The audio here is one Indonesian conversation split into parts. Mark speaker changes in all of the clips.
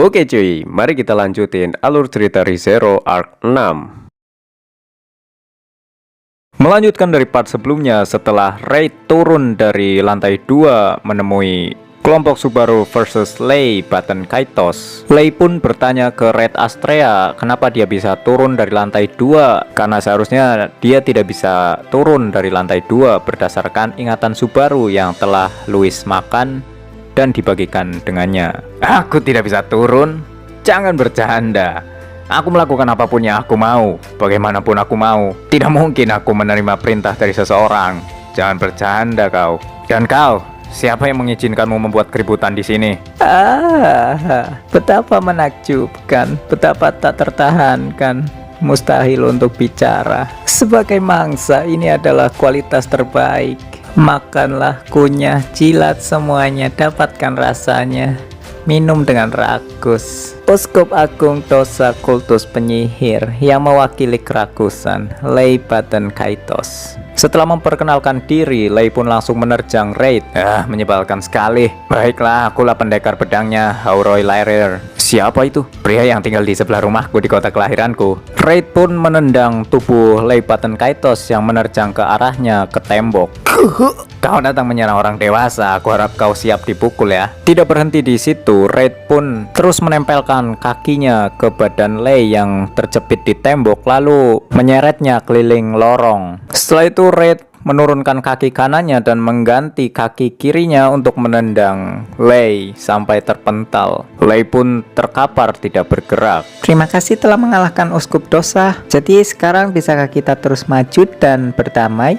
Speaker 1: Oke cuy, mari kita lanjutin alur cerita ReZero Arc 6. Melanjutkan dari part sebelumnya, setelah Raid turun dari lantai 2 menemui kelompok Subaru versus Lei Baten Kaitos, Lei pun bertanya ke Raid Astrea kenapa dia bisa turun dari lantai 2, karena seharusnya dia tidak bisa turun dari lantai 2 berdasarkan ingatan Subaru yang telah Louis makan dan dibagikan dengannya. Aku tidak bisa turun? Jangan bercanda. Aku melakukan apapun yang aku mau, bagaimanapun aku mau. Tidak mungkin aku menerima perintah dari seseorang. Jangan bercanda kau. Dan kau, siapa yang mengizinkanmu membuat keributan di sini? Betapa menakjubkan, betapa tak tertahankan. Mustahil untuk bicara. Sebagai mangsa, ini adalah kualitas terbaik. Makanlah, kunyah, jilat semuanya, dapatkan rasanya. Minum dengan rakus. Uskup Agung Dosa Kultus Penyihir yang mewakili kerakusan, Lei Baten Kaitos. Setelah memperkenalkan diri, Lei pun langsung menerjang Raid. Menyebalkan sekali. Baiklah, akulah pendekar pedangnya, Hauroi Lairer. Siapa itu? Pria yang tinggal di sebelah rumahku di kota kelahiranku. Raid pun menendang tubuh Lei Baten Kaitos yang menerjang ke arahnya ke tembok. Kau datang menyerang orang dewasa, aku harap kau siap dipukul ya. Tidak berhenti di situ, Raid pun terus menempelkan kakinya ke badan Lei yang terjepit di tembok, lalu menyeretnya keliling lorong. Setelah itu Raid menurunkan kaki kanannya dan mengganti kaki kirinya untuk menendang Lei sampai terpental. Lei pun terkapar tidak bergerak.
Speaker 2: Terima kasih telah mengalahkan Uskup Dosa. Jadi sekarang bisakah kita terus maju dan berdamai?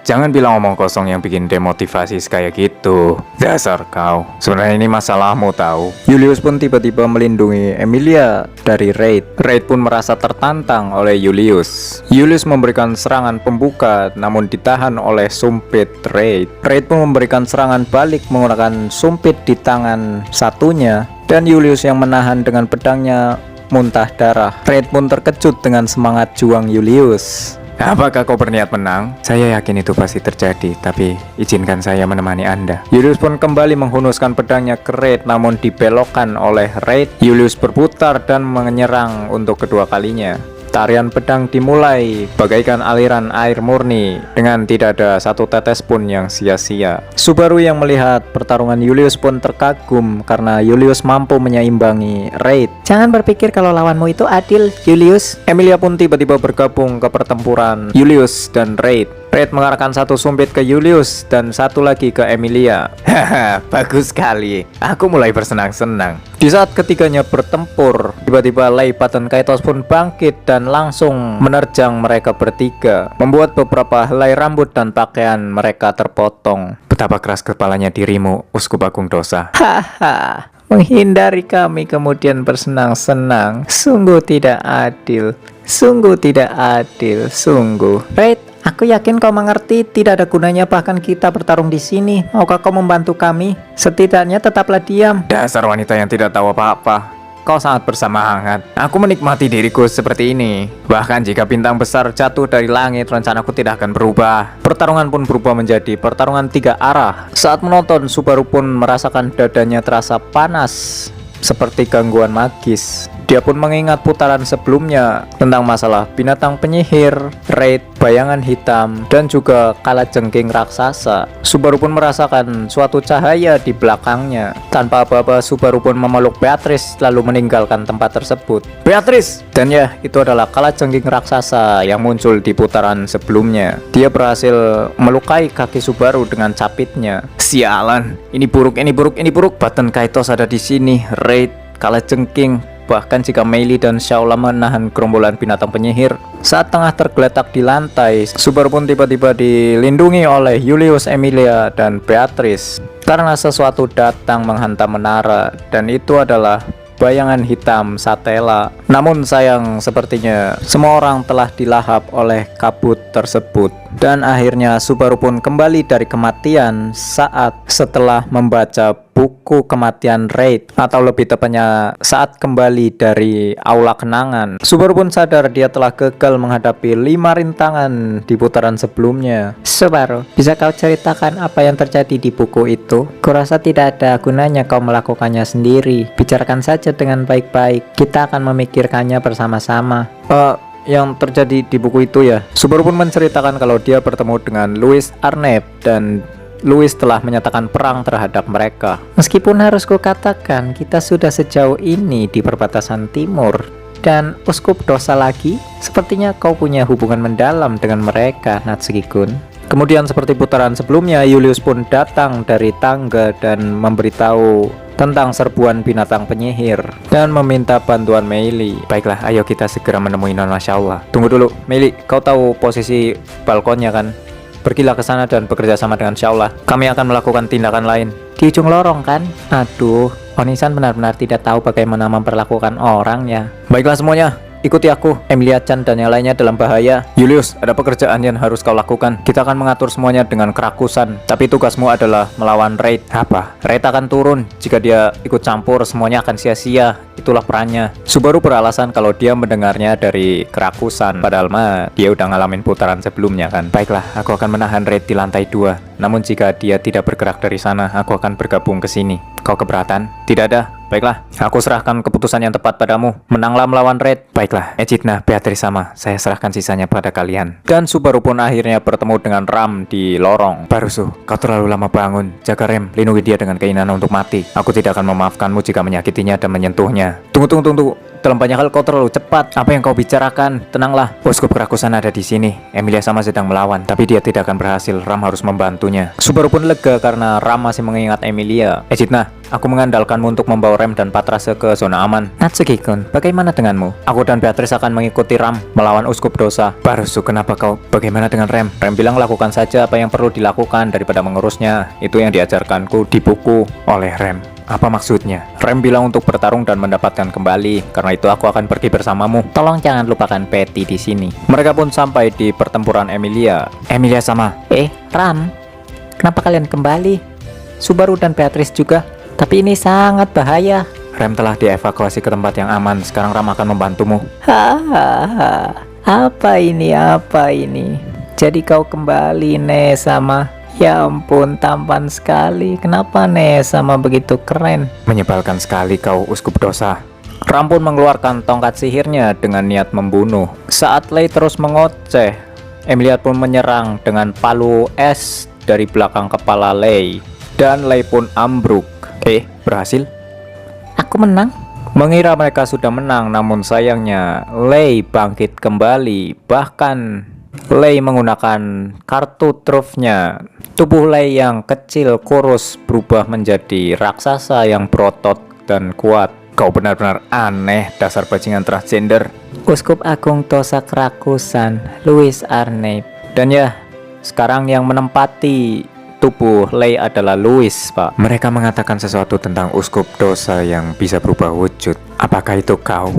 Speaker 1: Jangan bilang omong kosong yang bikin demotivasi kayak gitu. Dasar kau. Sebenarnya ini masalahmu tahu. Julius pun tiba-tiba melindungi Emilia dari Raid. Raid pun merasa tertantang oleh Julius. Julius memberikan serangan pembuka namun ditahan oleh sumpit Raid. Raid pun memberikan serangan balik menggunakan sumpit di tangan satunya. Dan Julius yang menahan dengan pedangnya muntah darah. Raid pun terkejut dengan semangat juang Julius. Apakah kau berniat menang? Saya yakin itu pasti terjadi, tapi izinkan saya menemani Anda. Julius pun kembali menghunuskan pedangnya ke Raid, namun dibelokkan oleh Raid. Julius berputar dan menyerang untuk kedua kalinya. Tarian pedang dimulai bagaikan aliran air murni dengan tidak ada satu tetes pun yang sia-sia. Subaru yang melihat pertarungan Julius pun terkagum karena Julius mampu menyeimbangi Raid.
Speaker 2: Jangan berpikir kalau lawanmu itu adil, Julius.
Speaker 1: Emilia pun tiba-tiba bergabung ke pertempuran Julius dan Raid. Raid mengarahkan satu sumpit ke Julius dan satu lagi ke Emilia. Haha, bagus sekali. Aku mulai bersenang-senang. Di saat ketiganya bertempur, tiba-tiba Lei Baten Kaitos pun bangkit dan langsung menerjang mereka bertiga, membuat beberapa helai rambut dan pakaian mereka terpotong. Betapa keras kepalanya dirimu, Uskup Agung Dosa.
Speaker 2: Haha, menghindari kami kemudian bersenang-senang. Sungguh tidak adil. Sungguh tidak adil, sungguh. Raid, aku yakin kau mengerti tidak ada gunanya bahkan kita bertarung di sini. Maukah kau membantu kami? Setidaknya tetaplah diam.
Speaker 1: Dasar wanita yang tidak tahu apa-apa. Kau sangat bersemangat. Aku menikmati diriku seperti ini. Bahkan jika bintang besar jatuh dari langit, rencanaku tidak akan berubah. Pertarungan pun berubah menjadi pertarungan 3 arah. Saat menonton, Subaru pun merasakan dadanya terasa panas seperti gangguan magis. Dia pun mengingat putaran sebelumnya tentang masalah binatang penyihir, Raid, bayangan hitam, dan juga kalajengking raksasa. Subaru pun merasakan suatu cahaya di belakangnya. Tanpa apa-apa, Subaru pun memeluk Beatrice lalu meninggalkan tempat tersebut. Beatrice! Dan ya, itu adalah kalajengking raksasa yang muncul di putaran sebelumnya. Dia berhasil melukai kaki Subaru dengan capitnya. Sialan, ini buruk, ini buruk, ini buruk. Baten Kaitos ada di sini, Raid, kalajengking. Bahkan jika Meili dan Shaola menahan gerombolan binatang penyihir. Saat tengah tergeletak di lantai, Subaru pun tiba-tiba dilindungi oleh Julius, Emilia, dan Beatrice. Karena sesuatu datang menghantam menara, dan itu adalah bayangan hitam Satela. Namun sayang sepertinya semua orang telah dilahap oleh kabut tersebut. Dan akhirnya Subaru pun kembali dari kematian setelah membaca buku kematian Raid, atau lebih tepatnya saat kembali dari aula kenangan. Subaru pun sadar dia telah gagal menghadapi 5 rintangan di putaran sebelumnya.
Speaker 2: Subaru, bisa kau ceritakan apa yang terjadi di buku itu? Kurasa tidak ada gunanya kau melakukannya sendiri. Bicarakan saja dengan baik-baik. Kita akan memikirkannya bersama-sama.
Speaker 1: Yang terjadi di buku itu ya, Subaru pun menceritakan kalau dia bertemu dengan Louis Arnett dan Louis telah menyatakan perang terhadap mereka.
Speaker 2: Meskipun harus kukatakan, kita sudah sejauh ini di perbatasan timur. Dan Uskup Dosa lagi, sepertinya kau punya hubungan mendalam dengan mereka, Natsuki-kun.
Speaker 1: Kemudian seperti putaran sebelumnya, Julius pun datang dari tangga dan memberitahu tentang serbuan binatang penyihir dan meminta bantuan Meili. Baiklah, ayo kita segera menemui Nona Shaula. Tunggu dulu, Meili, kau tahu posisi balkonnya kan? Pergilah ke sana dan bekerja sama dengan Shaula. Kami akan melakukan tindakan lain.
Speaker 2: Di ujung lorong kan? Aduh, Onisan benar-benar tidak tahu bagaimana memperlakukan orang ya.
Speaker 1: Baiklah semuanya, ikuti aku. Emilia-chan dan yang lainnya dalam bahaya. Julius, ada pekerjaan yang harus kau lakukan. Kita akan mengatur semuanya dengan kerakusan. Tapi tugasmu adalah melawan Raid. Apa? Raid akan turun. Jika dia ikut campur, semuanya akan sia-sia. Itulah perannya. Subaru beralasan kalau dia mendengarnya dari kerakusan. Padahal mah dia udah ngalamin putaran sebelumnya kan. Baiklah, aku akan menahan Raid di lantai 2. Namun jika dia tidak bergerak dari sana, aku akan bergabung ke sini. Kau keberatan? Tidak ada. Baiklah, aku serahkan keputusan yang tepat padamu. Menanglah melawan Raid. Baiklah, Echidna, Beatrice sama. Saya serahkan sisanya pada kalian. Dan Subaru pun akhirnya bertemu dengan Ram di lorong. Barusu, kau terlalu lama bangun. Jaga Rem, lindungi dia dengan keinginan untuk mati. Aku tidak akan memaafkanmu jika menyakitinya dan menyentuhnya. Tunggu. Dalam banyak hal kau terlalu cepat. Apa yang kau bicarakan? Tenanglah. Uskup kerakusan ada di sini. Emilia sama sedang melawan, tapi dia tidak akan berhasil. Ram harus membantunya. Subaru pun lega karena Ram masih mengingat Emilia. Echidna, aku mengandalkanmu untuk membawa Rem dan Patrase ke zona aman.
Speaker 2: Natsuki-kun, bagaimana denganmu?
Speaker 1: Aku dan Beatrice akan mengikuti Ram melawan Uskup Dosa. Barusu, kenapa kau? Bagaimana dengan Rem? Rem bilang lakukan saja apa yang perlu dilakukan daripada mengurusnya. Itu yang diajarkanku di buku oleh Rem. Apa maksudnya? Rem bilang untuk bertarung dan mendapatkan kembali. Karena itu aku akan pergi bersamamu.
Speaker 2: Tolong jangan lupakan Patty di sini.
Speaker 1: Mereka pun sampai di pertempuran Emilia. Emilia sama.
Speaker 2: Ram, kenapa kalian kembali? Subaru dan Beatrice juga. Tapi ini sangat bahaya.
Speaker 1: Rem telah dievakuasi ke tempat yang aman. Sekarang Ram akan membantumu.
Speaker 2: Hahaha. Apa ini? Jadi kau kembali, Nesama. Ya ampun, tampan sekali. Kenapa Nesama begitu keren?
Speaker 1: Menyebalkan sekali kau, Uskup Dosa. Ram pun mengeluarkan tongkat sihirnya dengan niat membunuh. Saat Lei terus mengoceh, Emilia pun menyerang dengan palu es dari belakang kepala Lei. Dan Lei pun ambruk. Berhasil?
Speaker 2: Aku menang?
Speaker 1: Mengira mereka sudah menang, namun sayangnya Lei bangkit kembali. Bahkan Lei menggunakan kartu trufnya. Tubuh Lei yang kecil kurus berubah menjadi raksasa yang berotot dan kuat. Kau benar-benar aneh, dasar bajingan transgender.
Speaker 2: Uskup Agung Dosa Kerakusan, Louis Arnett.
Speaker 1: Dan ya, sekarang yang menempati tubuh Lei adalah Louis, Pak. Mereka mengatakan sesuatu tentang Uskup Dosa yang bisa berubah wujud. Apakah itu kau?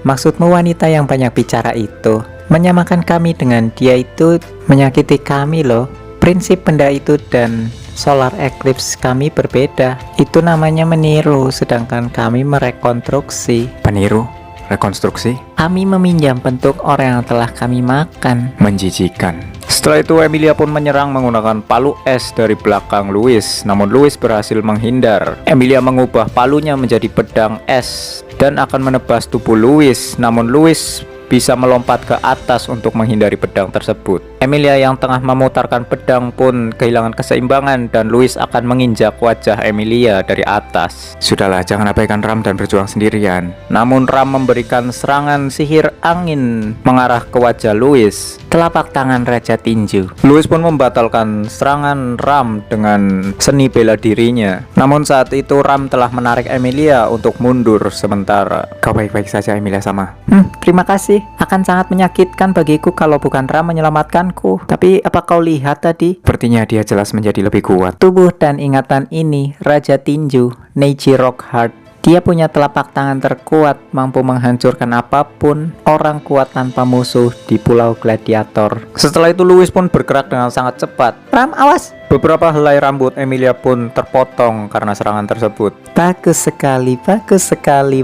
Speaker 2: Maksudmu wanita yang banyak bicara itu? Menyamakan kami dengan dia itu menyakiti kami loh. Prinsip benda itu dan solar eclipse kami berbeda. Itu namanya meniru, sedangkan kami merekonstruksi.
Speaker 1: Peniru? Rekonstruksi?
Speaker 2: Kami meminjam bentuk orang yang telah kami makan.
Speaker 1: Menjijikan. Setelah itu Emilia pun menyerang menggunakan palu es dari belakang Louis. Namun Louis berhasil menghindar. Emilia mengubah palunya menjadi pedang es dan akan menebas tubuh Louis. Namun Louis bisa melompat ke atas untuk menghindari pedang tersebut. Emilia yang tengah memutarkan pedang pun kehilangan keseimbangan dan Louis akan menginjak wajah Emilia dari atas. Sudahlah, jangan abaikan Ram dan berjuang sendirian. Namun Ram memberikan serangan sihir angin mengarah ke wajah Louis.
Speaker 2: Telapak tangan Raja Tinju.
Speaker 1: Louis pun membatalkan serangan Ram dengan seni bela dirinya. Namun saat itu Ram telah menarik Emilia untuk mundur sementara. Kau baik-baik saja, Emilia sama.
Speaker 2: Terima kasih. Akan sangat menyakitkan bagiku kalau bukan Ram menyelamatkanku. Tapi apa kau lihat tadi?
Speaker 1: Sepertinya dia jelas menjadi lebih kuat.
Speaker 2: Tubuh dan ingatan ini Raja Tinju, Neji Rockhart. Dia punya telapak tangan terkuat, mampu menghancurkan apapun, orang kuat tanpa musuh di Pulau Gladiator.
Speaker 1: Setelah itu Louis pun bergerak dengan sangat cepat.
Speaker 2: Ram, awas!
Speaker 1: Beberapa helai rambut Emilia pun terpotong karena serangan tersebut.
Speaker 2: Bagus sekali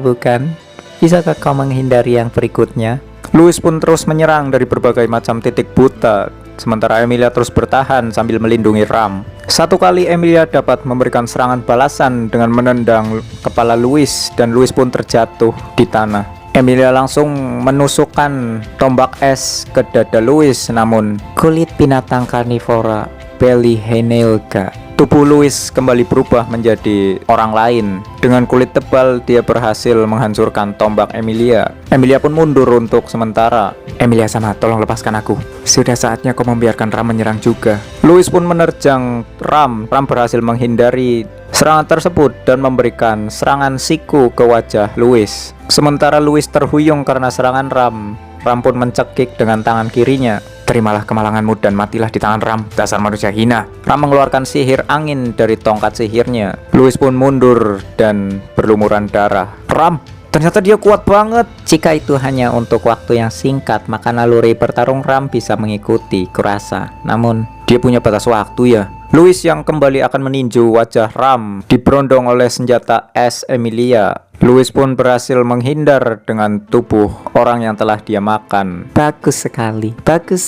Speaker 2: bukan? Bisakah kau menghindari yang berikutnya?
Speaker 1: Louis pun terus menyerang dari berbagai macam titik buta, sementara Emilia terus bertahan sambil melindungi Ram. Satu kali Emilia dapat memberikan serangan balasan dengan menendang kepala Louis, dan Louis pun terjatuh di tanah. Emilia langsung menusukkan tombak es ke dada Louis, namun
Speaker 2: Kulit binatang karnivora Belihenelga.
Speaker 1: tubuh Louis kembali berubah menjadi orang lain. Dengan kulit tebal, dia berhasil menghancurkan tombak Emilia. Emilia pun mundur untuk sementara. Emilia sama, tolong lepaskan aku. Sudah saatnya kau membiarkan Ram menyerang juga. Louis pun menerjang Ram. Ram berhasil menghindari serangan tersebut dan memberikan serangan siku ke wajah Louis. Sementara Louis terhuyung karena serangan Ram. Ram pun mencekik dengan tangan kirinya. Terimalah kemalanganmu dan matilah di tangan Ram, dasar manusia hina. Ram mengeluarkan sihir angin dari tongkat sihirnya. Louis pun mundur dan berlumuran darah. Ram, ternyata dia kuat banget.
Speaker 2: Jika itu hanya untuk waktu yang singkat, maka naluri bertarung Ram bisa mengikuti, kurasa. Namun,
Speaker 1: Dia punya batas waktu ya. Louis yang kembali akan meninju wajah Ram diberondong oleh senjata es Emilia. Louis pun berhasil menghindar dengan tubuh orang yang telah dia makan.
Speaker 2: bagus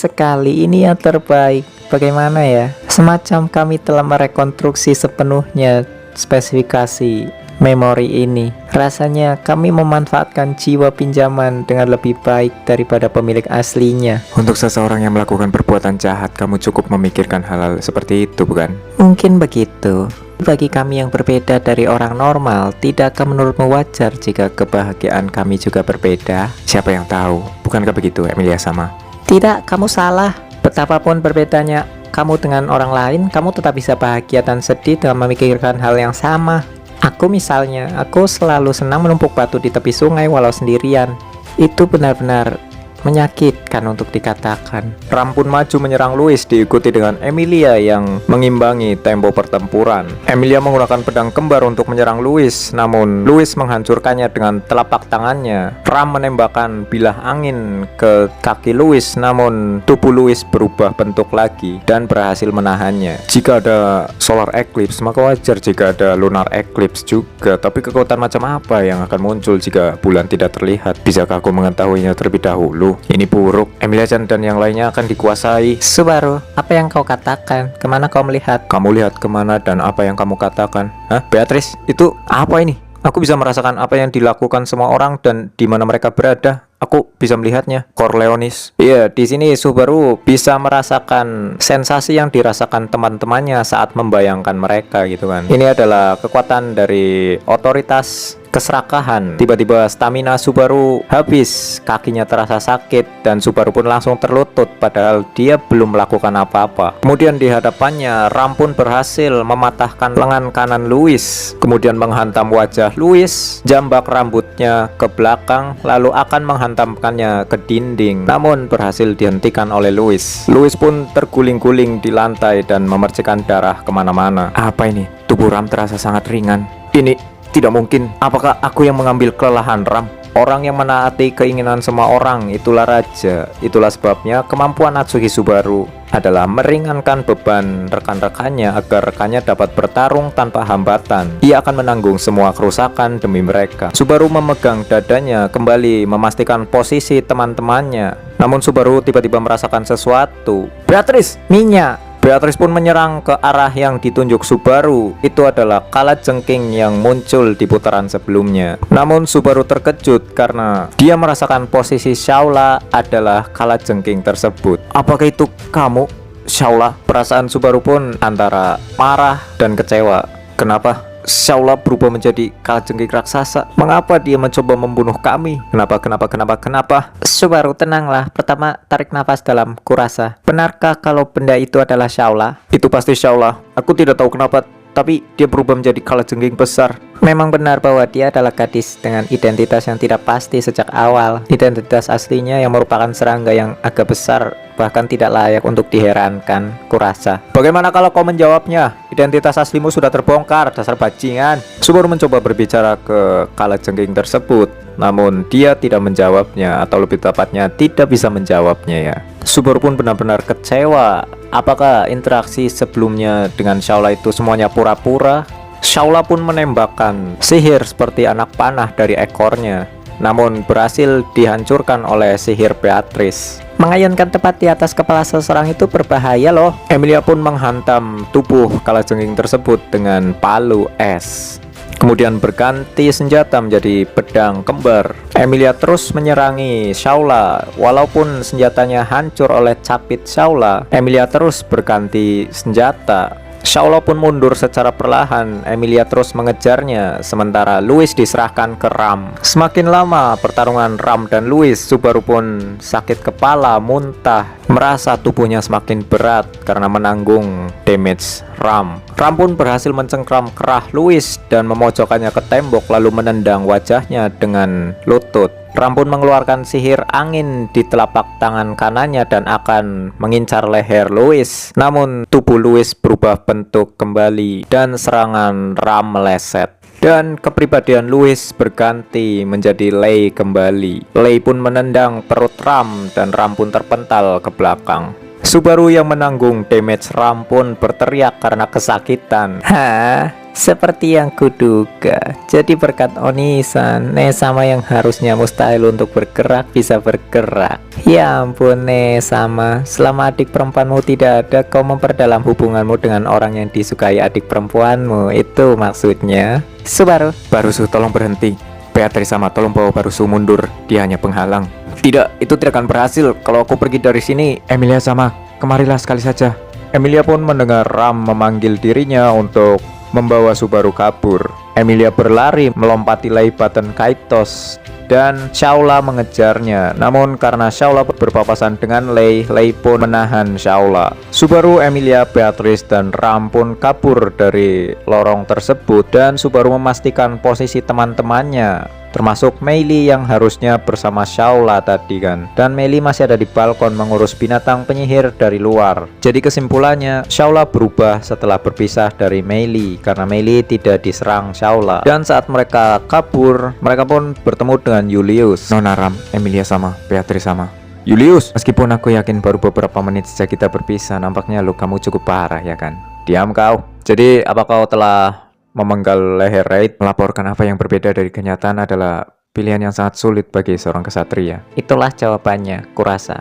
Speaker 2: sekali, ini yang terbaik. Bagaimana ya? Semacam kami telah merekonstruksi sepenuhnya spesifikasi memori ini. Rasanya kami memanfaatkan jiwa pinjaman dengan lebih baik daripada pemilik aslinya.
Speaker 1: Untuk seseorang yang melakukan perbuatan jahat, kamu cukup memikirkan hal-hal seperti itu, bukan?
Speaker 2: Mungkin begitu. Bagi kami yang berbeda dari orang normal, tidakkah menurutmu wajar jika kebahagiaan kami juga berbeda?
Speaker 1: Siapa yang tahu? Bukankah begitu, Emilia sama?
Speaker 2: Tidak, kamu salah. Betapapun berbedanya kamu dengan orang lain, kamu tetap bisa bahagia dan sedih dengan memikirkan hal yang sama. Aku misalnya, aku selalu senang menumpuk batu di tepi sungai walau sendirian. Itu benar-benar menyakitkan untuk dikatakan.
Speaker 1: Ram pun maju menyerang Louis, diikuti dengan Emilia yang mengimbangi tempo pertempuran. Emilia menggunakan pedang kembar untuk menyerang Louis, namun Louis menghancurkannya dengan telapak tangannya. Ram menembakkan bilah angin ke kaki Louis, namun tubuh Louis berubah bentuk lagi dan berhasil menahannya. Jika ada solar eclipse, maka wajar jika ada lunar eclipse juga. Tapi kekuatan macam apa yang akan muncul jika bulan tidak terlihat? Bisakah aku mengetahuinya terlebih dahulu? Ini buruk. Emilia-chan dan yang lainnya akan dikuasai.
Speaker 2: Subaru, apa yang kau katakan? Kemana kau melihat?
Speaker 1: Kamu lihat kemana dan apa yang kamu katakan? Hah? Beatrice, itu apa ini? Aku bisa merasakan apa yang dilakukan semua orang dan di mana mereka berada. Aku bisa melihatnya. Corleonis. Iya, di sini Subaru bisa merasakan sensasi yang dirasakan teman-temannya saat membayangkan mereka gitu kan. Ini adalah kekuatan dari otoritas keserakahan. Tiba-tiba stamina Subaru habis, kakinya terasa sakit dan Subaru pun langsung terlutut padahal dia belum melakukan apa-apa. Kemudian di hadapannya Ram pun berhasil mematahkan lengan kanan Louis, kemudian menghantam wajah Louis, jambak rambutnya ke belakang lalu akan menghantamkannya ke dinding, namun berhasil dihentikan oleh Louis. Louis pun terguling-guling di lantai dan memercikan darah kemana-mana. Apa ini? Tubuh Ram terasa sangat ringan. Ini tidak mungkin. Apakah aku yang mengambil kelelahan Ram? Orang yang menaati keinginan semua orang, itulah raja. Itulah sebabnya kemampuan Natsuki Subaru adalah meringankan beban rekan-rekannya agar rekannya dapat bertarung tanpa hambatan. Ia akan menanggung semua kerusakan demi mereka. Subaru memegang dadanya kembali memastikan posisi teman-temannya. Namun Subaru tiba-tiba merasakan sesuatu. Beatrice!
Speaker 2: Minyak!
Speaker 1: Beatrice pun menyerang ke arah yang ditunjuk Subaru. Itu adalah kalajengking yang muncul di putaran sebelumnya. Namun Subaru terkejut karena dia merasakan posisi Shaula adalah kalajengking tersebut. Apakah itu kamu, Shaula? Perasaan Subaru pun antara marah dan kecewa. Kenapa Shaula berubah menjadi kalajengking raksasa? Mengapa dia mencoba membunuh kami? Kenapa?
Speaker 2: Subaru, tenanglah. Pertama, tarik nafas dalam, kurasa. Benarkah kalau benda itu adalah Shaula?
Speaker 1: Itu pasti Shaula. Aku tidak tahu kenapa tapi dia berubah menjadi kalajengking besar.
Speaker 2: Memang benar bahwa dia adalah gadis dengan identitas yang tidak pasti sejak awal. Identitas aslinya yang merupakan serangga yang agak besar, bahkan tidak layak untuk diherankan, kurasa.
Speaker 1: Bagaimana kalau kau menjawabnya? Identitas aslimu sudah terbongkar, dasar bajingan. Subaru mencoba berbicara ke kalajengking tersebut, namun dia tidak menjawabnya, atau lebih tepatnya tidak bisa menjawabnya ya. Subaru pun benar-benar kecewa. Apakah interaksi sebelumnya dengan Shaula itu semuanya pura-pura? Shaula pun menembakkan sihir seperti anak panah dari ekornya, namun berhasil dihancurkan oleh sihir Beatrice.
Speaker 2: Mengayunkan tepat di atas kepala seseorang itu berbahaya loh.
Speaker 1: Emilia pun menghantam tubuh kalajengking tersebut dengan palu es. Kemudian berganti senjata menjadi pedang kembar. Emilia terus menyerangi Shaula. Walaupun senjatanya hancur oleh capit Shaula, Emilia terus berganti senjata. Shaula pun mundur secara perlahan. Emilia terus mengejarnya, sementara Louis diserahkan ke Ram. Semakin lama pertarungan Ram dan Louis, Subaru pun sakit kepala, muntah, merasa tubuhnya semakin berat karena menanggung damage Ram. Ram pun berhasil mencengkram kerah Louis dan memojokkannya ke tembok, lalu menendang wajahnya dengan lutut. Ram pun mengeluarkan sihir angin di telapak tangan kanannya dan akan mengincar leher Louis. Namun tubuh Louis berubah bentuk kembali dan serangan Ram meleset. Dan kepribadian Louis berganti menjadi Lei kembali. Lei pun menendang perut Ram dan Ram pun terpental ke belakang. Subaru yang menanggung damage Ram pun berteriak karena kesakitan.
Speaker 2: Hah? Seperti yang kuduga. Jadi berkat Oni-san, Nesama yang harusnya mustahil untuk bergerak bisa bergerak. Ya ampun Nesama, selama adik perempuanmu tidak ada, kau memperdalam hubunganmu dengan orang yang disukai adik perempuanmu. Itu maksudnya. Subaru,
Speaker 1: Barusu, tolong berhenti. Beatrice sama, tolong bawa Barusu mundur. Dia hanya penghalang. Tidak, itu tidak akan berhasil. Kalau aku pergi dari sini, Emilia sama, kemarilah sekali saja. Emilia pun mendengar Ram memanggil dirinya untuk membawa Subaru kabur. Emilia berlari melompati Lei Button Kaitos dan Shaula mengejarnya. Namun karena Shaula berpapasan dengan Lei pun menahan Shaula. Subaru, Emilia, Beatrice, dan Ram pun kabur dari lorong tersebut dan Subaru memastikan posisi teman-temannya, termasuk Meili yang harusnya bersama Shaula tadi kan. Dan Meili masih ada di balkon mengurus binatang penyihir dari luar. Jadi kesimpulannya, Shaula berubah setelah berpisah dari Meili karena Meili tidak diserang Shaula. Dan saat mereka kabur, mereka pun bertemu dengan Julius. Nona, Ram, Emilia sama, Beatrice sama. Julius, meskipun aku yakin baru beberapa menit sejak kita berpisah, nampaknya lukamu cukup parah ya kan? Diam kau. Jadi apa kau telah memenggal leher Raid? Melaporkan apa yang berbeda dari kenyataan adalah pilihan yang sangat sulit bagi seorang kesatria.
Speaker 2: itulah jawabannya, kurasa.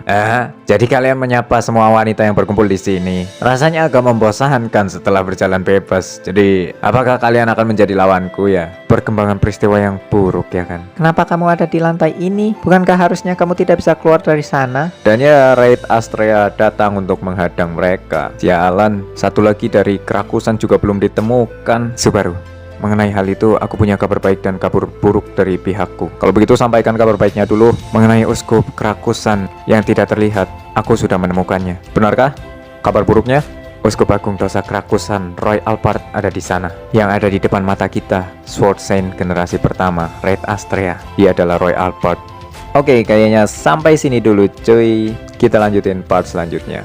Speaker 1: Jadi kalian menyapa semua wanita yang berkumpul di sini. Rasanya agak membosankan setelah berjalan bebas. Jadi, apakah kalian akan menjadi lawanku ya? Perkembangan peristiwa yang buruk ya kan?
Speaker 2: Kenapa kamu ada di lantai ini? Bukankah harusnya kamu tidak bisa keluar dari sana?
Speaker 1: Dan ya, Raid Astrea datang untuk menghadang mereka. Sialan, satu lagi dari Kerakusan juga belum ditemukan. Subaru, mengenai hal itu, aku punya kabar baik dan kabar buruk dari pihakku. Kalau begitu sampaikan kabar baiknya dulu. Mengenai Uskup Kerakusan yang tidak terlihat, aku sudah menemukannya. Benarkah? Kabar buruknya? Uskup Agung Dosa Kerakusan Roy Alpart ada di sana. Yang ada di depan mata kita, Sword Saint generasi pertama, Raid Astrea. Dia adalah Roy Alpart. Oke, kayaknya sampai sini dulu cuy. Kita lanjutin part selanjutnya.